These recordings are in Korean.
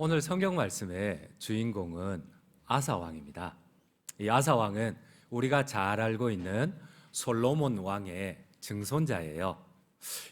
오늘 성경 말씀의 주인공은 아사 왕입니다. 이 아사 왕은 우리가 잘 알고 있는 솔로몬 왕의 증손자예요.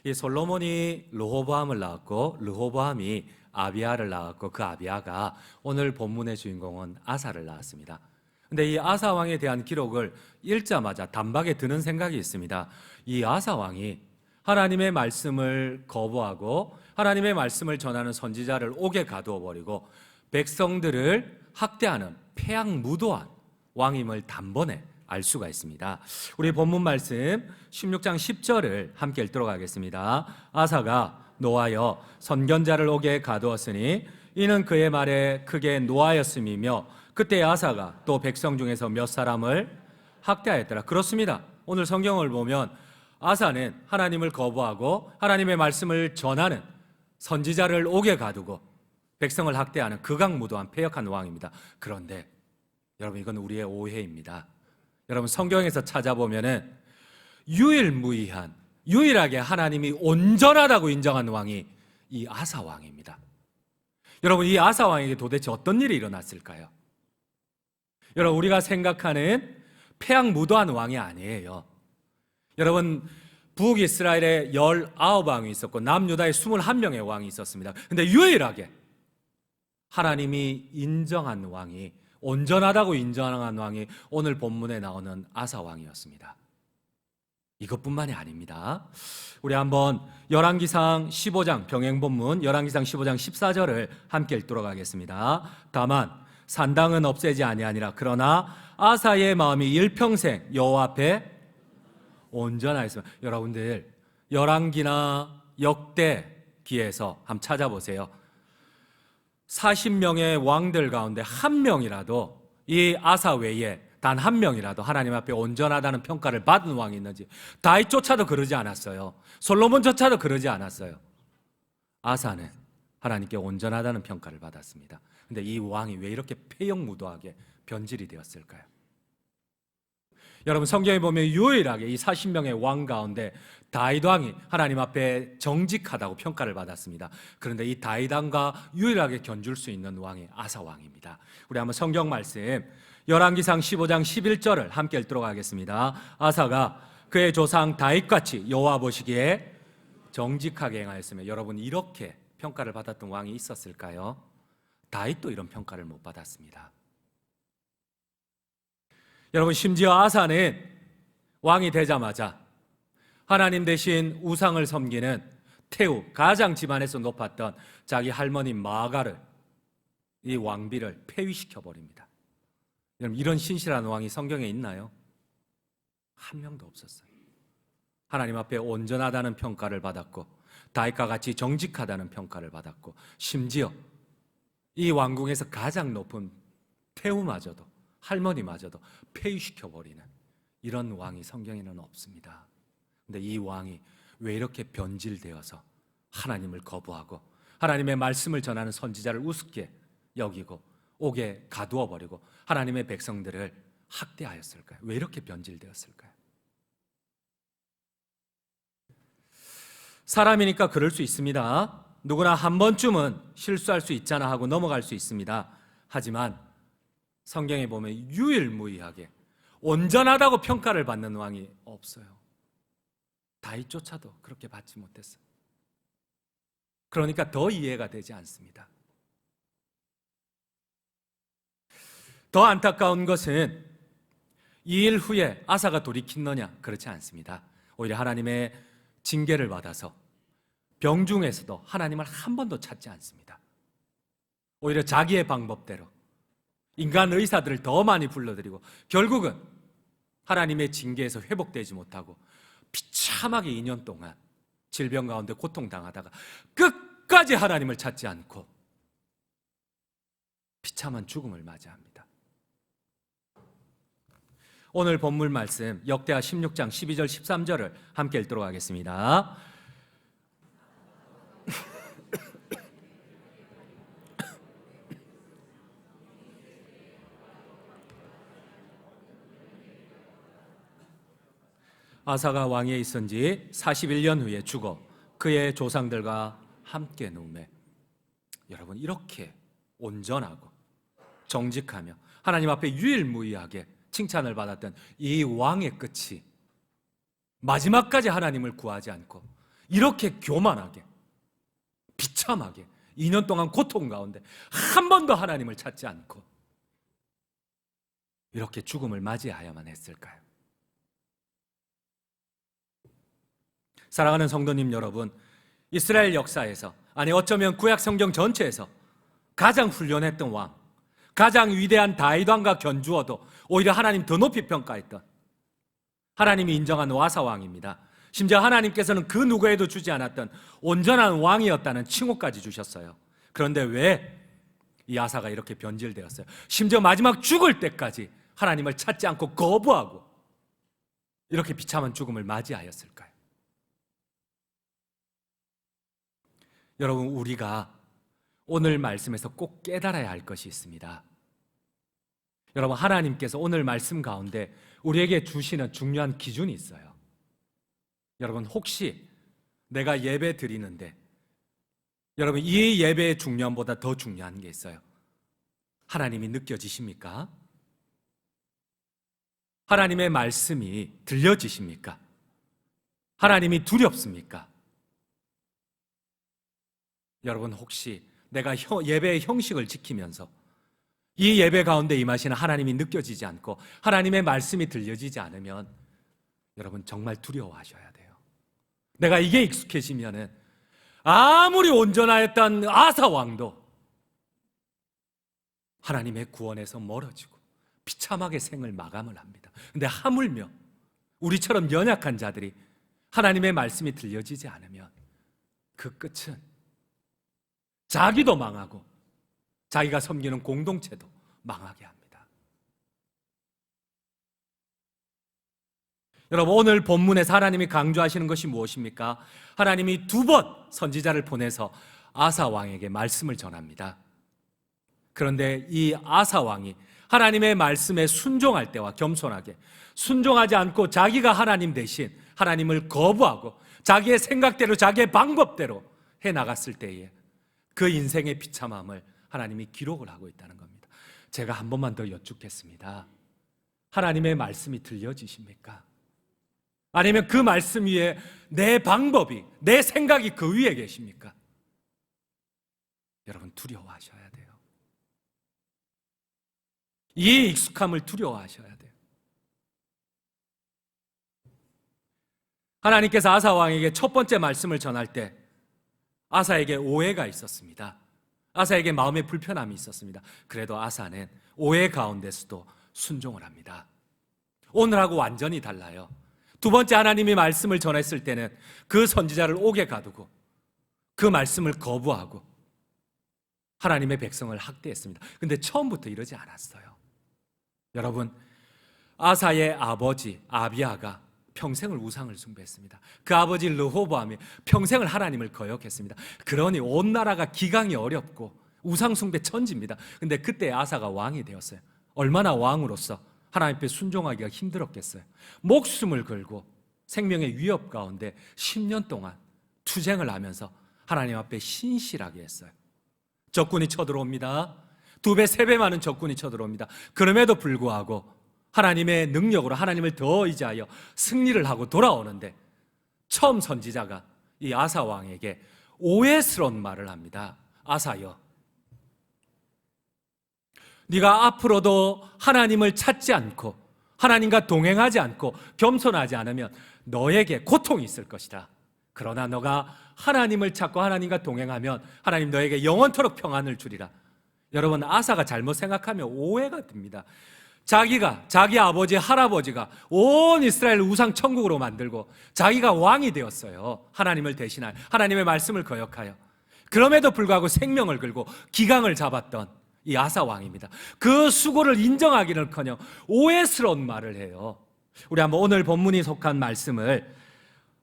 이 솔로몬이 르호보암을 낳았고 르호보암이 아비야를 낳았고 그 아비야가 오늘 본문의 주인공은 아사를 낳았습니다. 근데 이 아사 왕에 대한 기록을 읽자마자 단박에 드는 생각이 있습니다. 이 아사 왕이 하나님의 말씀을 거부하고 하나님의 말씀을 전하는 선지자를 옥에 가두어 버리고 백성들을 학대하는 폐악무도한 왕임을 단번에 알 수가 있습니다. 우리 본문 말씀 16장 10절을 함께 읽도록 하겠습니다. 아사가 노하여 선견자를 옥에 가두었으니 이는 그의 말에 크게 노하였음이며 그때 아사가 또 백성 중에서 몇 사람을 학대하였더라. 그렇습니다. 오늘 성경을 보면 아사는 하나님을 거부하고 하나님의 말씀을 전하는 선지자를 옥에 가두고 백성을 학대하는 극악무도한 패역한 왕입니다. 그런데 여러분, 이건 우리의 오해입니다. 여러분, 성경에서 찾아보면은 유일하게 하나님이 온전하다고 인정한 왕이 이 아사 왕입니다. 여러분, 이 아사 왕에게 도대체 어떤 일이 일어났을까요? 여러분, 우리가 생각하는 패악무도한 왕이 아니에요. 여러분, 북이스라엘에 19왕이 있었고 남유다에 21명의 왕이 있었습니다. 근데 유일하게 하나님이 인정한 왕이, 온전하다고 인정한 왕이 오늘 본문에 나오는 아사 왕이었습니다. 이것뿐만이 아닙니다. 우리 한번 열왕기상 15장, 병행본문 열왕기상 15장 14절을 함께 읽도록 하겠습니다. 다만 산당은 없애지 아니하니라. 그러나 아사의 마음이 일평생 여호와 앞에 온전하였습니다. 여러분들, 열왕기나 역대기에서 한번 찾아보세요. 40명의 왕들 가운데 한 명이라도 이 아사 외에 단 한 명이라도 하나님 앞에 온전하다는 평가를 받은 왕이 있는지. 다윗조차도 그러지 않았어요. 솔로몬조차도 그러지 않았어요. 아사는 하나님께 온전하다는 평가를 받았습니다. 근데 이 왕이 왜 이렇게 패역무도하게 변질이 되었을까요? 여러분, 성경에 보면 유일하게 이 40명의 왕 가운데 다윗 왕이 하나님 앞에 정직하다고 평가를 받았습니다. 그런데 이 다윗 왕과 유일하게 견줄 수 있는 왕이 아사 왕입니다. 우리 한번 성경 말씀 열왕기상 15장 11절을 함께 읽도록 하겠습니다. 아사가 그의 조상 다윗같이 여호와 보시기에 정직하게 행하였으며. 여러분, 이렇게 평가를 받았던 왕이 있었을까요? 다윗도 이런 평가를 못 받았습니다. 여러분, 심지어 아사는 왕이 되자마자 하나님 대신 우상을 섬기는 태우, 가장 집안에서 높았던 자기 할머니 마가를, 이 왕비를 폐위시켜 버립니다. 여러분, 이런 신실한 왕이 성경에 있나요? 한 명도 없었어요. 하나님 앞에 온전하다는 평가를 받았고 다윗과 같이 정직하다는 평가를 받았고 심지어 이 왕궁에서 가장 높은 태우마저도, 할머니마저도 폐위시켜버리는 이런 왕이 성경에는 없습니다. 근데 이 왕이 왜 이렇게 변질되어서 하나님을 거부하고 하나님의 말씀을 전하는 선지자를 우습게 여기고 옥에 가두어 버리고 하나님의 백성들을 학대하였을까요? 왜 이렇게 변질되었을까요? 사람이니까 그럴 수 있습니다. 누구나 한 번쯤은 실수할 수 있잖아 하고 넘어갈 수 있습니다. 하지만 성경에 보면 유일무이하게 온전하다고 평가를 받는 왕이 없어요. 다윗조차도 그렇게 받지 못했어요. 그러니까 더 이해가 되지 않습니다. 더 안타까운 것은 이 일 후에 아사가 돌이켰느냐? 그렇지 않습니다. 오히려 하나님의 징계를 받아서 병중에서도 하나님을 한 번도 찾지 않습니다. 오히려 자기의 방법대로 인간 의사들을 더 많이 불러들이고 결국은 하나님의 징계에서 회복되지 못하고 비참하게 2년 동안 질병 가운데 고통당하다가 끝까지 하나님을 찾지 않고 비참한 죽음을 맞이합니다. 오늘 본문 말씀 역대하 16장 12절 13절을 함께 읽도록 하겠습니다. 아사가 왕위에 있은 지 41년 후에 죽어 그의 조상들과 함께 누우매. 여러분, 이렇게 온전하고 정직하며 하나님 앞에 유일무이하게 칭찬을 받았던 이 왕의 끝이 마지막까지 하나님을 구하지 않고 이렇게 교만하게 비참하게 2년 동안 고통 가운데 한 번도 하나님을 찾지 않고 이렇게 죽음을 맞이해야만 했을까요? 사랑하는 성도님 여러분, 이스라엘 역사에서, 아니 어쩌면 구약 성경 전체에서 가장 훌륭했던 왕, 가장 위대한 다윗 왕과 견주어도 오히려 하나님 더 높이 평가했던 하나님이 인정한 아사 왕입니다. 심지어 하나님께서는 그 누구에도 주지 않았던 온전한 왕이었다는 칭호까지 주셨어요. 그런데 왜 이 아사가 이렇게 변질되었어요? 심지어 마지막 죽을 때까지 하나님을 찾지 않고 거부하고 이렇게 비참한 죽음을 맞이하였을까요? 여러분, 우리가 오늘 말씀에서 꼭 깨달아야 할 것이 있습니다. 여러분, 하나님께서 오늘 말씀 가운데 우리에게 주시는 중요한 기준이 있어요. 여러분, 혹시 내가 예배 드리는데 여러분, 이 예배의 중요함보다 더 중요한 게 있어요. 하나님이 느껴지십니까? 하나님의 말씀이 들려지십니까? 하나님이 두렵습니까? 여러분, 혹시 내가 예배의 형식을 지키면서 이 예배 가운데 임하시는 하나님이 느껴지지 않고 하나님의 말씀이 들려지지 않으면 여러분 정말 두려워하셔야 돼요. 내가 이게 익숙해지면은 아무리 온전하였던 아사 왕도 하나님의 구원에서 멀어지고 비참하게 생을 마감을 합니다. 근데 하물며 우리처럼 연약한 자들이 하나님의 말씀이 들려지지 않으면 그 끝은 자기도 망하고 자기가 섬기는 공동체도 망하게 합니다. 여러분, 오늘 본문에서 하나님이 강조하시는 것이 무엇입니까? 하나님이 2번 선지자를 보내서 아사 왕에게 말씀을 전합니다. 그런데 이 아사 왕이 하나님의 말씀에 순종할 때와 겸손하게 순종하지 않고 자기가 하나님 대신 하나님을 거부하고 자기의 생각대로 자기의 방법대로 해나갔을 때에 그 인생의 비참함을 하나님이 기록을 하고 있다는 겁니다. 제가 한 번만 더 여쭙겠습니다. 하나님의 말씀이 들려지십니까? 아니면 그 말씀 위에 내 방법이, 내 생각이 그 위에 계십니까? 여러분, 두려워하셔야 돼요. 이 익숙함을 두려워하셔야 돼요. 하나님께서 아사 왕에게 첫 번째 말씀을 전할 때 아사에게 오해가 있었습니다. 아사에게 마음의 불편함이 있었습니다. 그래도 아사는 오해 가운데서도 순종을 합니다. 오늘하고 완전히 달라요. 2번째 하나님이 말씀을 전했을 때는 그 선지자를 옥에 가두고 그 말씀을 거부하고 하나님의 백성을 학대했습니다. 근데 처음부터 이러지 않았어요. 여러분, 아사의 아버지 아비아가 평생을 우상을 숭배했습니다. 그 아버지 르호보암이 평생을 하나님을 거역했습니다. 그러니 온 나라가 기강이 어렵고 우상 숭배 천지입니다. 근데 그때 아사가 왕이 되었어요. 얼마나 왕으로서 하나님 앞에 순종하기가 힘들었겠어요. 목숨을 걸고 생명의 위협 가운데 10년 동안 투쟁을 하면서 하나님 앞에 신실하게 했어요. 적군이 쳐들어옵니다. 2배, 3배 많은 적군이 쳐들어옵니다. 그럼에도 불구하고 하나님의 능력으로 하나님을 더 의지하여 승리를 하고 돌아오는데 처음 선지자가 이 아사 왕에게 오해스러운 말을 합니다. 아사여, 네가 앞으로도 하나님을 찾지 않고 하나님과 동행하지 않고 겸손하지 않으면 너에게 고통이 있을 것이다. 그러나 너가 하나님을 찾고 하나님과 동행하면 하나님 너에게 영원토록 평안을 주리라. 여러분, 아사가 잘못 생각하면 오해가 됩니다. 자기 아버지, 할아버지가 온 이스라엘 우상 천국으로 만들고 자기가 왕이 되었어요. 하나님을 대신하여 하나님의 말씀을 거역하여. 그럼에도 불구하고 생명을 걸고 기강을 잡았던 이 아사 왕입니다. 그 수고를 인정하기는커녕 오해스러운 말을 해요. 우리 한번 오늘 본문이 속한 말씀을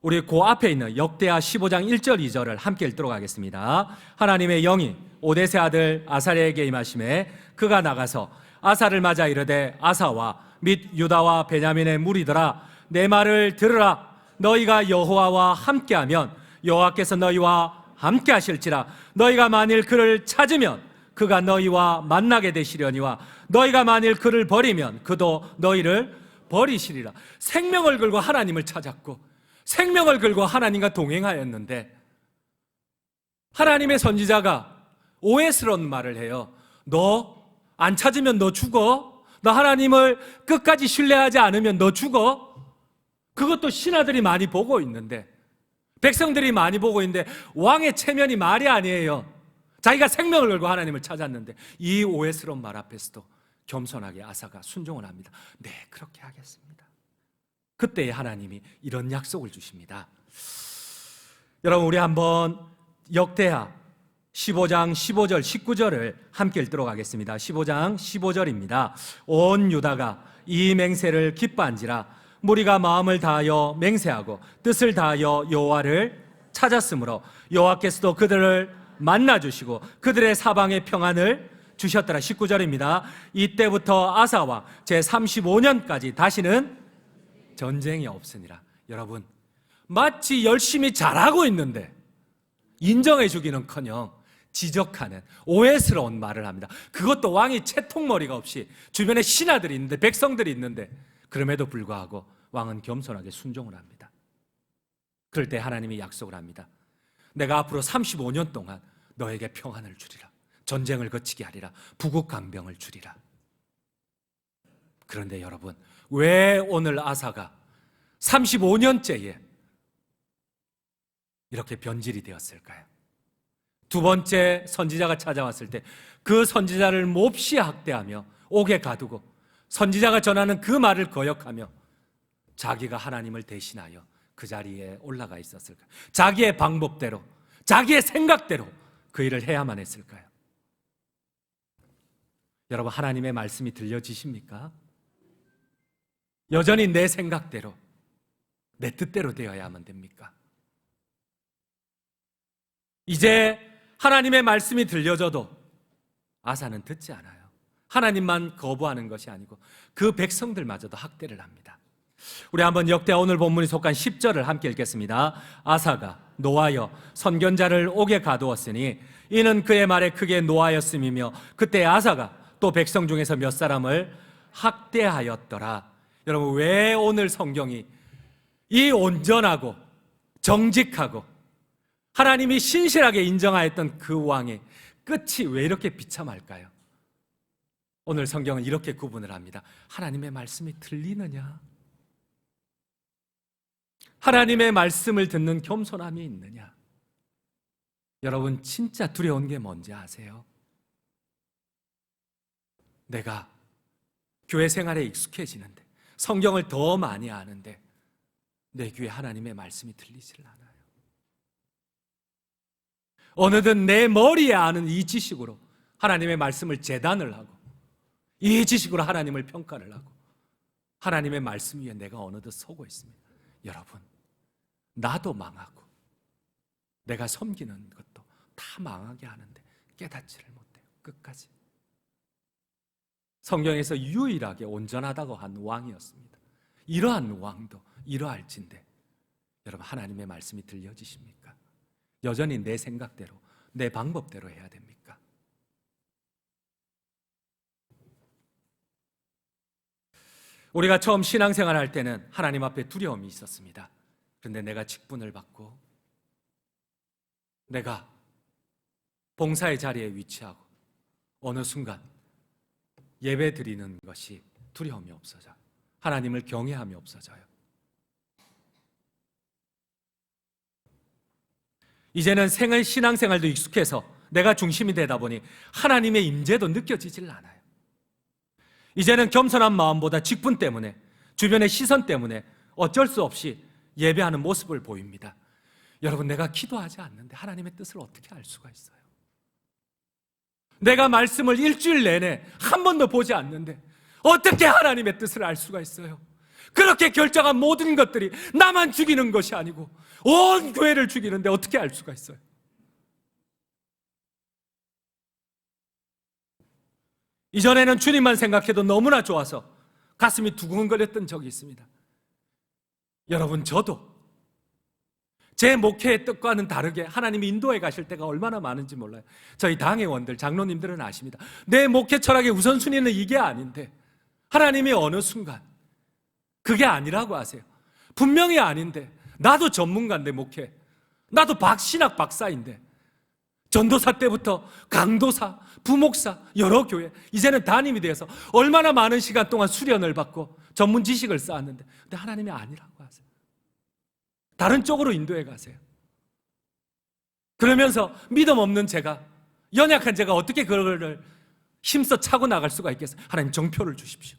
우리 그 앞에 있는 역대하 15장 1절 2절을 함께 읽도록 하겠습니다. 하나님의 영이 오뎃의 아들 아사랴에게 임하심에 그가 나가서 아사를 맞아 이르되 아사와 및 유다와 베냐민의 무리들아, 내 말을 들으라. 너희가 여호와와 함께하면 여호와께서 너희와 함께 하실지라. 너희가 만일 그를 찾으면 그가 너희와 만나게 되시려니와 너희가 만일 그를 버리면 그도 너희를 버리시리라. 생명을 걸고 하나님을 찾았고 생명을 걸고 하나님과 동행하였는데 하나님의 선지자가 오해스러운 말을 해요. 너 안 찾으면 너 죽어. 너 하나님을 끝까지 신뢰하지 않으면 너 죽어. 그것도 신하들이 많이 보고 있는데, 백성들이 많이 보고 있는데 왕의 체면이 말이 아니에요. 자기가 생명을 걸고 하나님을 찾았는데 이 오해스러운 말 앞에서도 겸손하게 아사가 순종을 합니다. 네, 그렇게 하겠습니다. 그때에 하나님이 이런 약속을 주십니다. 여러분, 우리 한번 역대하 15장 15절 19절을 함께 읽도록 하겠습니다. 15장 15절입니다. 온 유다가 이 맹세를 기뻐한지라 무리가 마음을 다하여 맹세하고 뜻을 다하여 여호와를 찾았으므로 여호와께서도 그들을 만나주시고 그들의 사방에 평안을 주셨더라. 19절입니다. 이때부터 아사왕 제35년까지 다시는 전쟁이 없으니라. 여러분, 마치 열심히 잘하고 있는데 인정해 주기는커녕 지적하는 오해스러운 말을 합니다. 그것도 왕이 채통머리가 없이 주변에 신하들이 있는데, 백성들이 있는데, 그럼에도 불구하고 왕은 겸손하게 순종을 합니다. 그럴 때 하나님이 약속을 합니다. 내가 앞으로 35년 동안 너에게 평안을 주리라. 전쟁을 거치게 하리라. 부국강병을 주리라. 그런데 여러분, 왜 오늘 아사가 35년째에 이렇게 변질이 되었을까요? 두 번째 선지자가 찾아왔을 때 그 선지자를 몹시 학대하며 옥에 가두고 선지자가 전하는 그 말을 거역하며 자기가 하나님을 대신하여 그 자리에 올라가 있었을까요? 자기의 방법대로, 자기의 생각대로 그 일을 해야만 했을까요? 여러분, 하나님의 말씀이 들려지십니까? 여전히 내 생각대로, 내 뜻대로 되어야만 됩니까? 이제 하나님의 말씀이 들려져도 아사는 듣지 않아요. 하나님만 거부하는 것이 아니고 그 백성들마저도 학대를 합니다. 우리 한번 역대하 오늘 본문이 속한 10절을 함께 읽겠습니다. 아사가 노하여 선견자를 옥에 가두었으니 이는 그의 말에 크게 노하였음이며 그때 아사가 또 백성 중에서 몇 사람을 학대하였더라. 여러분, 왜 오늘 성경이 이 온전하고 정직하고 하나님이 신실하게 인정하였던 그 왕의 끝이 왜 이렇게 비참할까요? 오늘 성경은 이렇게 구분을 합니다. 하나님의 말씀이 들리느냐? 하나님의 말씀을 듣는 겸손함이 있느냐? 여러분, 진짜 두려운 게 뭔지 아세요? 내가 교회 생활에 익숙해지는데, 성경을 더 많이 아는데 내 귀에 하나님의 말씀이 들리질 않아요. 어느덧 내 머리에 아는 이 지식으로 하나님의 말씀을 재단을 하고 이 지식으로 하나님을 평가를 하고 하나님의 말씀 위에 내가 어느덧 서고 있습니다. 여러분, 나도 망하고 내가 섬기는 것도 다 망하게 하는데 깨닫지를 못해요. 끝까지. 성경에서 유일하게 온전하다고 한 왕이었습니다. 이러한 왕도 이러할진데 여러분, 하나님의 말씀이 들려지십니까? 여전히 내 생각대로, 내 방법대로 해야 됩니까? 우리가 처음 신앙생활 할 때는 하나님 앞에 두려움이 있었습니다. 그런데 내가 직분을 받고 내가 봉사의 자리에 위치하고 어느 순간 예배 드리는 것이 두려움이 없어져요. 하나님을 경외함이 없어져요. 이제는 신앙생활도 익숙해서 내가 중심이 되다 보니 하나님의 임재도 느껴지질 않아요. 이제는 겸손한 마음보다 직분 때문에, 주변의 시선 때문에 어쩔 수 없이 예배하는 모습을 보입니다. 여러분, 내가 기도하지 않는데 하나님의 뜻을 어떻게 알 수가 있어요? 내가 말씀을 일주일 내내 한 번도 보지 않는데 어떻게 하나님의 뜻을 알 수가 있어요? 그렇게 결정한 모든 것들이 나만 죽이는 것이 아니고 온 교회를 죽이는데 어떻게 알 수가 있어요? 이전에는 주님만 생각해도 너무나 좋아서 가슴이 두근거렸던 적이 있습니다. 여러분, 저도 제 목회의 뜻과는 다르게 하나님이 인도해 가실 때가 얼마나 많은지 몰라요. 저희 당회원들, 장로님들은 아십니다. 내 목회 철학의 우선순위는 이게 아닌데 하나님이 어느 순간 그게 아니라고 하세요. 분명히 아닌데, 나도 전문가인데 목회, 나도 신학 박사인데, 전도사 때부터 강도사, 부목사, 여러 교회, 이제는 담임이 되어서 얼마나 많은 시간 동안 수련을 받고 전문 지식을 쌓았는데, 근데 하나님이 아니라고 하세요. 다른 쪽으로 인도해 가세요. 그러면서 믿음 없는 제가, 연약한 제가 어떻게 그걸 힘써 차고 나갈 수가 있겠어요? 하나님 정표를 주십시오.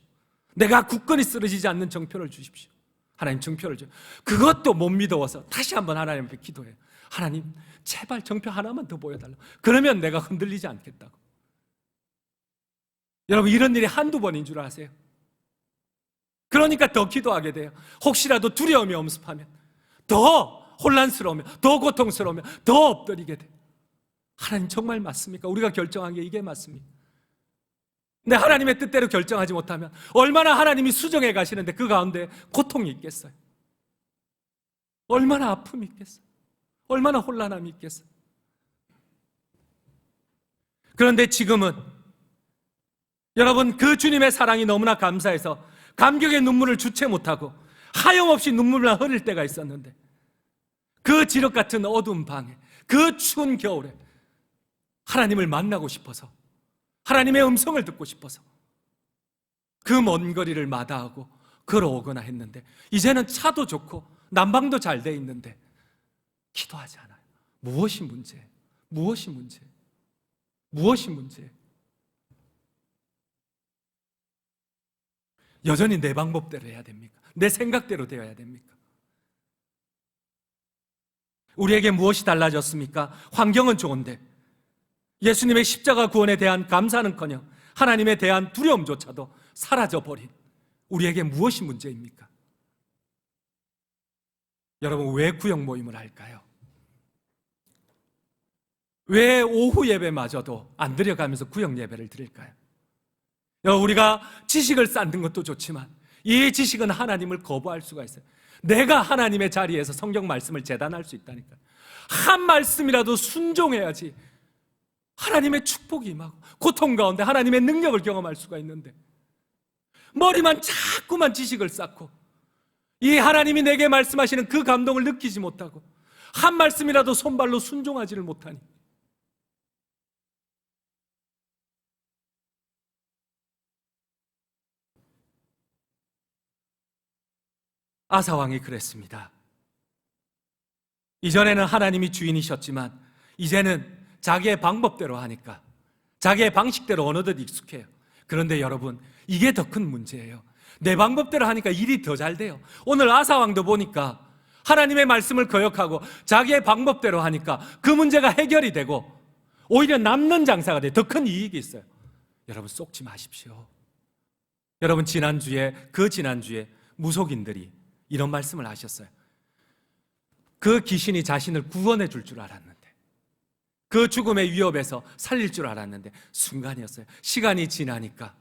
내가 굳건히 쓰러지지 않는 정표를 주십시오. 하나님 정표를 주십시오. 그것도 못 믿어서 다시 한번 하나님 앞에 기도해요. 하나님 제발 정표 하나만 더 보여달라고. 그러면 내가 흔들리지 않겠다고. 여러분, 이런 일이 한두 번인 줄 아세요? 그러니까 더 기도하게 돼요. 혹시라도 두려움이 엄습하면, 더 혼란스러우면, 더 고통스러우면 더 엎드리게 돼요. 하나님 정말 맞습니까? 우리가 결정한 게 이게 맞습니까? 근데 하나님의 뜻대로 결정하지 못하면 얼마나 하나님이 수정해 가시는데 그 가운데 고통이 있겠어요? 얼마나 아픔이 있겠어요? 얼마나 혼란함이 있겠어요? 그런데 지금은 여러분, 그 주님의 사랑이 너무나 감사해서 감격의 눈물을 주체 못하고 하염없이 눈물을 흘릴 때가 있었는데, 그 지륵 같은 어두운 방에, 그 추운 겨울에 하나님을 만나고 싶어서, 하나님의 음성을 듣고 싶어서 그 먼 거리를 마다하고 걸어오거나 했는데, 이제는 차도 좋고 난방도 잘 돼 있는데 기도하지 않아요. 무엇이 문제예요? 무엇이 문제예요? 무엇이 문제예요? 여전히 내 방법대로 해야 됩니까? 내 생각대로 되어야 됩니까? 우리에게 무엇이 달라졌습니까? 환경은 좋은데 예수님의 십자가 구원에 대한 감사는커녕 하나님에 대한 두려움조차도 사라져버린 우리에게 무엇이 문제입니까? 여러분, 왜 구역 모임을 할까요? 왜 오후 예배마저도 안 드려가면서 구역 예배를 드릴까요? 우리가 지식을 쌓는 것도 좋지만 이 지식은 하나님을 거부할 수가 있어요. 내가 하나님의 자리에서 성경 말씀을 재단할 수 있다니까요. 한 말씀이라도 순종해야지 하나님의 축복이 임하고 고통 가운데 하나님의 능력을 경험할 수가 있는데, 머리만 자꾸만 지식을 쌓고 이 하나님이 내게 말씀하시는 그 감동을 느끼지 못하고 한 말씀이라도 손발로 순종하지를 못하니, 아사왕이 그랬습니다. 이전에는 하나님이 주인이셨지만 이제는 자기의 방법대로 하니까, 자기의 방식대로 어느덧 익숙해요. 그런데 여러분, 이게 더 큰 문제예요. 내 방법대로 하니까 일이 더 잘 돼요. 오늘 아사왕도 보니까 하나님의 말씀을 거역하고 자기의 방법대로 하니까 그 문제가 해결이 되고 오히려 남는 장사가 돼요. 더 큰 이익이 있어요. 여러분, 속지 마십시오. 여러분, 지난주에 무속인들이 이런 말씀을 하셨어요. 그 귀신이 자신을 구원해 줄 줄 알았는데, 그 죽음의 위협에서 살릴 줄 알았는데 순간이었어요. 시간이 지나니까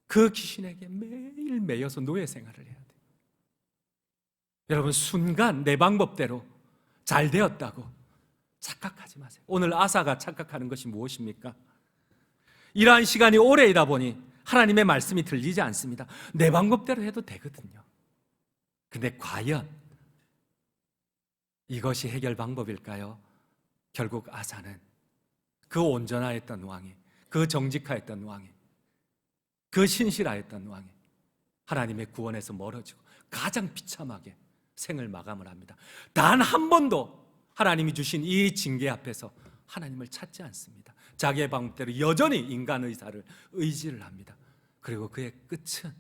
그 귀신에게 매일 매여서 노예 생활을 해야 돼요. 여러분, 순간 내 방법대로 잘 되었다고 착각하지 마세요. 오늘 아사가 착각하는 것이 무엇입니까? 이러한 시간이 오래이다 보니 하나님의 말씀이 들리지 않습니다. 내 방법대로 해도 되거든요. 근데 과연 이것이 해결 방법일까요? 결국 아사는 그 온전하였던 왕이, 그 정직하였던 왕이, 그 신실하였던 왕이 하나님의 구원에서 멀어지고 가장 비참하게 생을 마감을 합니다. 단 한 번도 하나님이 주신 이 징계 앞에서 하나님을 찾지 않습니다. 자기의 방법대로 여전히 인간 의지를 합니다. 그리고 그의 끝은,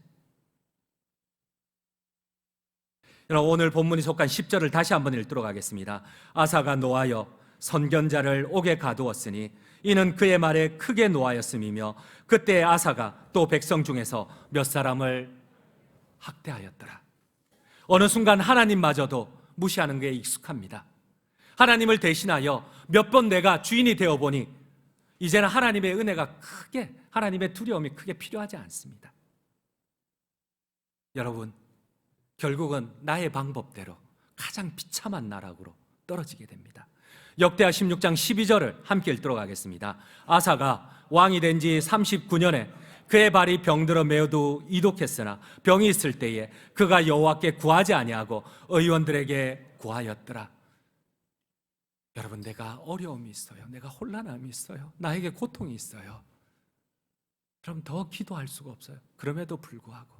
여러분, 오늘 본문이 속한 10절을 다시 한번 읽도록 하겠습니다. 아사가 노하여 선견자를 옥에 가두었으니 이는 그의 말에 크게 노하였음이며, 그때 아사가 또 백성 중에서 몇 사람을 학대하였더라. 어느 순간 하나님마저도 무시하는 게 익숙합니다. 하나님을 대신하여 몇 번 내가 주인이 되어보니 이제는 하나님의 은혜가 크게, 하나님의 두려움이 크게 필요하지 않습니다. 여러분, 결국은 나의 방법대로 가장 비참한 나락으로 떨어지게 됩니다. 역대하 16장 12절을 함께 읽도록 하겠습니다. 아사가 왕이 된 지 39년에 그의 발이 병들어 매우도 이독했으나 병이 있을 때에 그가 여호와께 구하지 아니하고 의원들에게 구하였더라. 여러분, 내가 어려움이 있어요. 내가 혼란함이 있어요. 나에게 고통이 있어요. 그럼 더 기도할 수가 없어요. 그럼에도 불구하고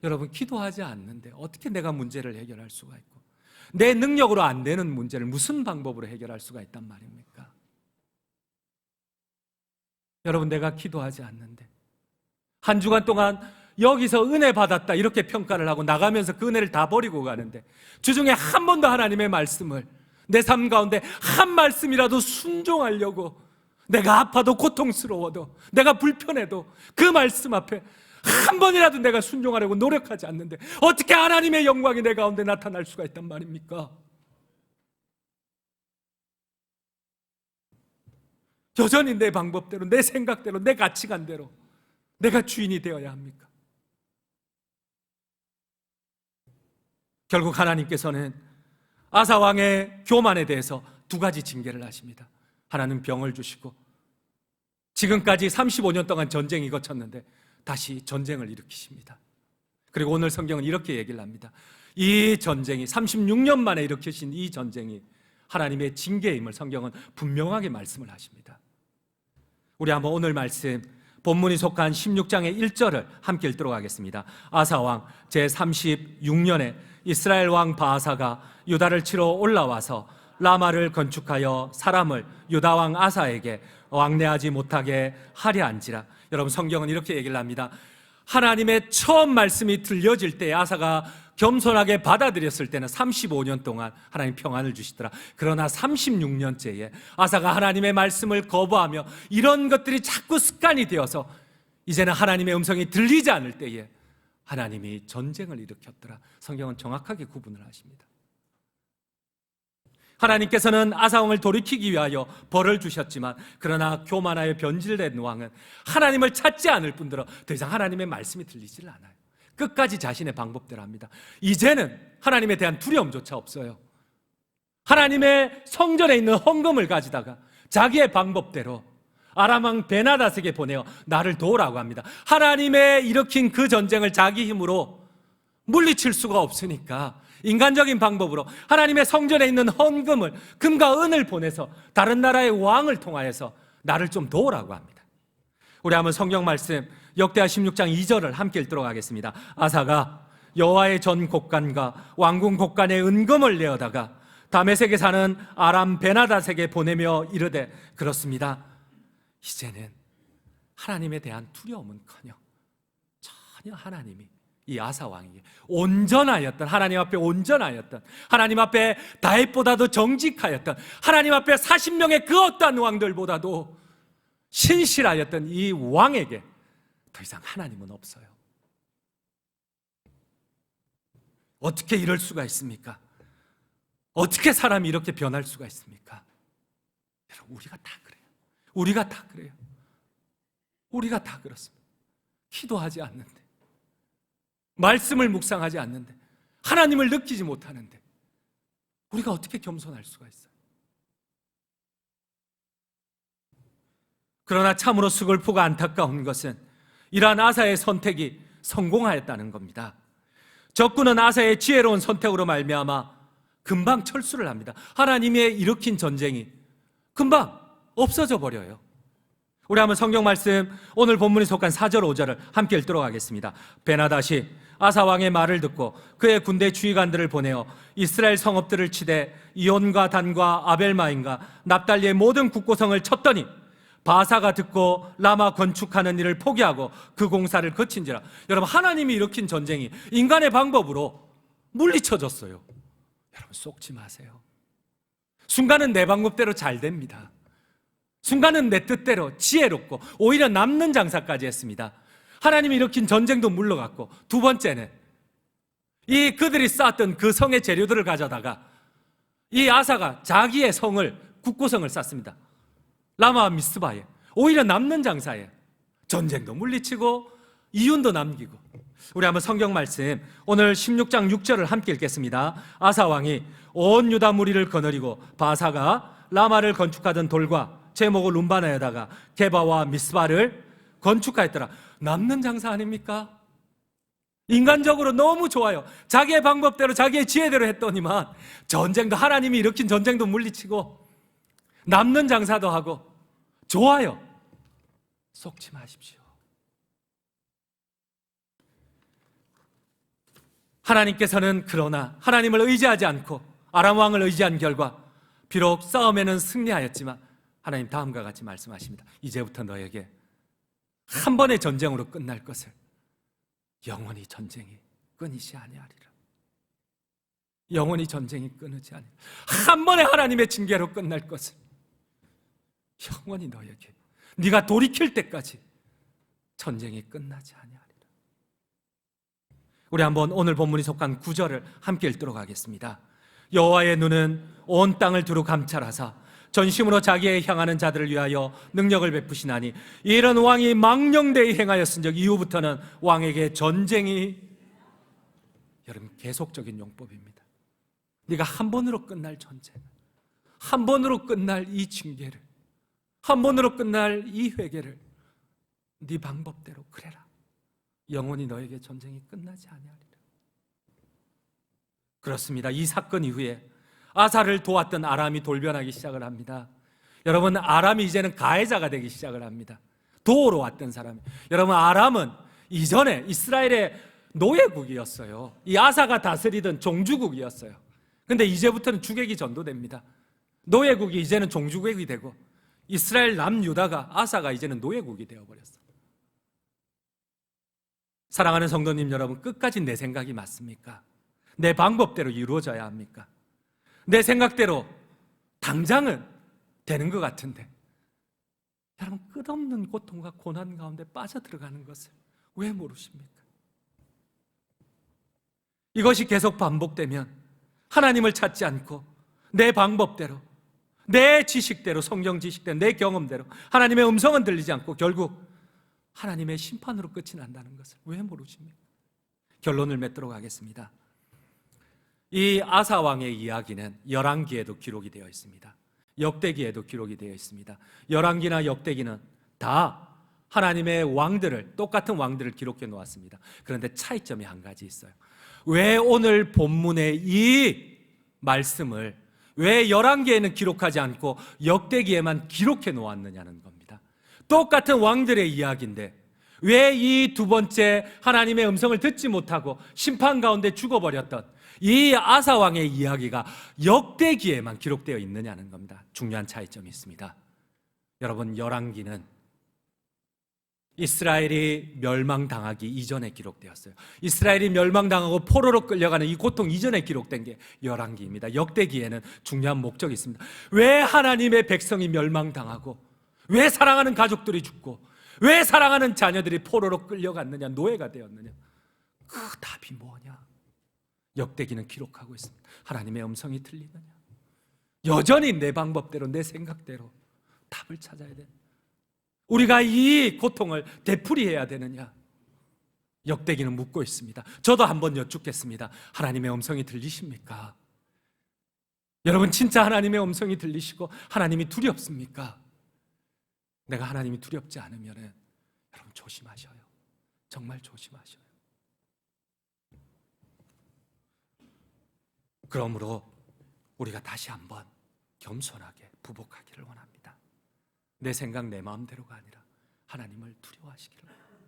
여러분, 기도하지 않는데 어떻게 내가 문제를 해결할 수가 있고 내 능력으로 안 되는 문제를 무슨 방법으로 해결할 수가 있단 말입니까? 여러분, 내가 기도하지 않는데 한 주간 동안 여기서 은혜 받았다 이렇게 평가를 하고 나가면서 그 은혜를 다 버리고 가는데 주중에 한 번도 하나님의 말씀을 내 삶 가운데 한 말씀이라도 순종하려고, 내가 아파도 고통스러워도 내가 불편해도 그 말씀 앞에 한 번이라도 내가 순종하려고 노력하지 않는데 어떻게 하나님의 영광이 내 가운데 나타날 수가 있단 말입니까? 여전히 내 방법대로, 내 생각대로, 내 가치관대로 내가 주인이 되어야 합니까? 결국 하나님께서는 아사 왕의 교만에 대해서 두 가지 징계를 하십니다. 하나는 병을 주시고, 지금까지 35년 동안 전쟁이 거쳤는데 다시 전쟁을 일으키십니다. 그리고 오늘 성경은 이렇게 얘기를 합니다. 이 전쟁이 36년 만에 일으키신 이 전쟁이 하나님의 징계임을 성경은 분명하게 말씀을 하십니다. 우리 한번 오늘 말씀 본문이 속한 16장의 1절을 함께 읽도록 하겠습니다. 아사왕 제36년에 이스라엘 왕 바아사가 유다를 치러 올라와서 라마를 건축하여 사람을 유다 왕 아사에게 왕래하지 못하게 하려 한지라. 여러분, 성경은 이렇게 얘기를 합니다. 하나님의 처음 말씀이 들려질 때 아사가 겸손하게 받아들였을 때는 35년 동안 하나님 평안을 주시더라. 그러나 36년째에 아사가 하나님의 말씀을 거부하며 이런 것들이 자꾸 습관이 되어서 이제는 하나님의 음성이 들리지 않을 때에 하나님이 전쟁을 일으켰더라. 성경은 정확하게 구분을 하십니다. 하나님께서는 아사왕을 돌이키기 위하여 벌을 주셨지만, 그러나 교만하여 변질된 왕은 하나님을 찾지 않을 뿐더러 더 이상 하나님의 말씀이 들리질 않아요. 끝까지 자신의 방법대로 합니다. 이제는 하나님에 대한 두려움조차 없어요. 하나님의 성전에 있는 헌금을 가지다가 자기의 방법대로 아람왕 베나닷에게 보내어 나를 도우라고 합니다. 하나님의 일으킨 그 전쟁을 자기 힘으로 물리칠 수가 없으니까 인간적인 방법으로 하나님의 성전에 있는 헌금을, 금과 은을 보내서 다른 나라의 왕을 통하여서 나를 좀 도우라고 합니다. 우리 한번 성경 말씀 역대하 16장 2절을 함께 읽도록 하겠습니다. 아사가 여호와의 전 곡간과 왕궁 곡간에 은금을 내어다가 다메섹에 사는 아람 베나닷에게 보내며 이르되, 그렇습니다. 이제는 하나님에 대한 두려움은커녕 전혀 하나님이 이 아사 왕에게 온전하였던, 하나님 앞에 온전하였던, 하나님 앞에 다윗보다도 정직하였던, 하나님 앞에 40명의 그 어떠한 왕들보다도 신실하였던 이 왕에게 더 이상 하나님은 없어요. 어떻게 이럴 수가 있습니까? 어떻게 사람이 이렇게 변할 수가 있습니까? 여러분, 우리가 다 그래요. 우리가 다 그래요. 우리가 다 그렇습니다. 기도하지 않는데, 말씀을 묵상하지 않는데, 하나님을 느끼지 못하는데 우리가 어떻게 겸손할 수가 있어요? 그러나 참으로 슬프고 안타까운 것은 이러한 아사의 선택이 성공하였다는 겁니다. 적군은 아사의 지혜로운 선택으로 말미암아 금방 철수를 합니다. 하나님의 일으킨 전쟁이 금방 없어져 버려요. 우리 한번 성경 말씀 오늘 본문에 속한 4절 5절을 함께 읽도록 하겠습니다. 베나닷이 아사 왕의 말을 듣고 그의 군대 주의관들을 보내어 이스라엘 성읍들을 치되 이온과 단과 아벨마임과 납달리의 모든 국고성을 쳤더니 바사가 듣고 라마 건축하는 일을 포기하고 그 공사를 그친지라. 여러분, 하나님이 일으킨 전쟁이 인간의 방법으로 물리쳐졌어요. 여러분, 속지 마세요. 순간은 내 방법대로 잘 됩니다. 순간은 내 뜻대로 지혜롭고 오히려 남는 장사까지 했습니다. 하나님이 일으킨 전쟁도 물러갔고, 두 번째는 이 그들이 쌓았던 그 성의 재료들을 가져다가 이 아사가 자기의 성을, 국고성을 쌓습니다. 라마와 미스바에. 오히려 남는 장사에 전쟁도 물리치고 이윤도 남기고. 우리 한번 성경 말씀 오늘 16장 6절을 함께 읽겠습니다. 아사 왕이 온 유다 무리를 거느리고 바사가 라마를 건축하던 돌과 제목을 운반하여다가 게바와 미스바를 건축하였더라. 남는 장사 아닙니까? 인간적으로 너무 좋아요. 자기의 방법대로 자기의 지혜대로 했더니만 전쟁도, 하나님이 일으킨 전쟁도 물리치고 남는 장사도 하고 좋아요. 속지 마십시오. 하나님께서는 그러나 하나님을 의지하지 않고 아람 왕을 의지한 결과 비록 싸움에는 승리하였지만 하나님 다음과 같이 말씀하십니다. 이제부터 너에게 한 번의 전쟁으로 끝날 것을 영원히 전쟁이 끊이지 아니하리라. 영원히 전쟁이 끊이지 아니하리라. 한 번의 하나님의 징계로 끝날 것을 영원히 너에게, 네가 돌이킬 때까지 전쟁이 끝나지 아니하리라. 우리 한번 오늘 본문이 속한 9절을 함께 읽도록 하겠습니다. 여호와의 눈은 온 땅을 두루 감찰하사 전심으로 자기에 향하는 자들을 위하여 능력을 베푸시나니 이런 왕이 망령되이 행하였은즉 이후부터는 왕에게 전쟁이, 여러분 계속적인 용법입니다. 네가 한 번으로 끝날 전쟁, 한 번으로 끝날 이 징계를, 한 번으로 끝날 이 회개를 네 방법대로 그래라. 영원히 너에게 전쟁이 끝나지 아니하리라. 그렇습니다. 이 사건 이후에 아사를 도왔던 아람이 돌변하기 시작을 합니다. 여러분, 아람이 이제는 가해자가 되기 시작을 합니다. 도우러 왔던 사람이. 여러분, 아람은 이전에 이스라엘의 노예국이었어요. 이 아사가 다스리던 종주국이었어요. 근데 이제부터는 주객이 전도됩니다. 노예국이 이제는 종주국이 되고 이스라엘 남유다가, 아사가 이제는 노예국이 되어버렸어요. 사랑하는 성도님 여러분, 끝까지 내 생각이 맞습니까? 내 방법대로 이루어져야 합니까? 내 생각대로 당장은 되는 것 같은데 여러분, 끝없는 고통과 고난 가운데 빠져들어가는 것을 왜 모르십니까? 이것이 계속 반복되면 하나님을 찾지 않고 내 방법대로, 내 지식대로, 성경 지식대로, 내 경험대로 하나님의 음성은 들리지 않고 결국 하나님의 심판으로 끝이 난다는 것을 왜 모르십니까? 결론을 맺도록 하겠습니다. 이 아사 왕의 이야기는 열왕기에도 기록이 되어 있습니다. 역대기에도 기록이 되어 있습니다. 열왕기나 역대기는 다 하나님의 왕들을, 똑같은 왕들을 기록해 놓았습니다. 그런데 차이점이 한 가지 있어요. 왜 오늘 본문의 이 말씀을 왜 열왕기에는 기록하지 않고 역대기에만 기록해 놓았느냐는 겁니다. 똑같은 왕들의 이야기인데 왜 이 두 번째 하나님의 음성을 듣지 못하고 심판 가운데 죽어버렸던 이 아사 왕의 이야기가 역대기에만 기록되어 있느냐는 겁니다. 중요한 차이점이 있습니다. 여러분, 열왕기는 이스라엘이 멸망당하기 이전에 기록되었어요. 이스라엘이 멸망당하고 포로로 끌려가는 이 고통 이전에 기록된 게 열왕기입니다. 역대기에는 중요한 목적이 있습니다. 왜 하나님의 백성이 멸망당하고, 왜 사랑하는 가족들이 죽고, 왜 사랑하는 자녀들이 포로로 끌려갔느냐, 노예가 되었느냐, 그 답이 뭐냐? 역대기는 기록하고 있습니다. 하나님의 음성이 들리느냐, 여전히 내 방법대로, 내 생각대로 답을 찾아야 돼. 우리가 이 고통을 되풀이해야 되느냐? 역대기는 묻고 있습니다. 저도 한번 여쭙겠습니다. 하나님의 음성이 들리십니까? 여러분, 진짜 하나님의 음성이 들리시고 하나님이 두렵습니까? 내가 하나님이 두렵지 않으면 여러분 조심하셔요. 정말 조심하셔요. 그러므로 우리가 다시 한번 겸손하게 부복하기를 원합니다. 내 생각, 내 마음대로가 아니라 하나님을 두려워하시기를 원합니다.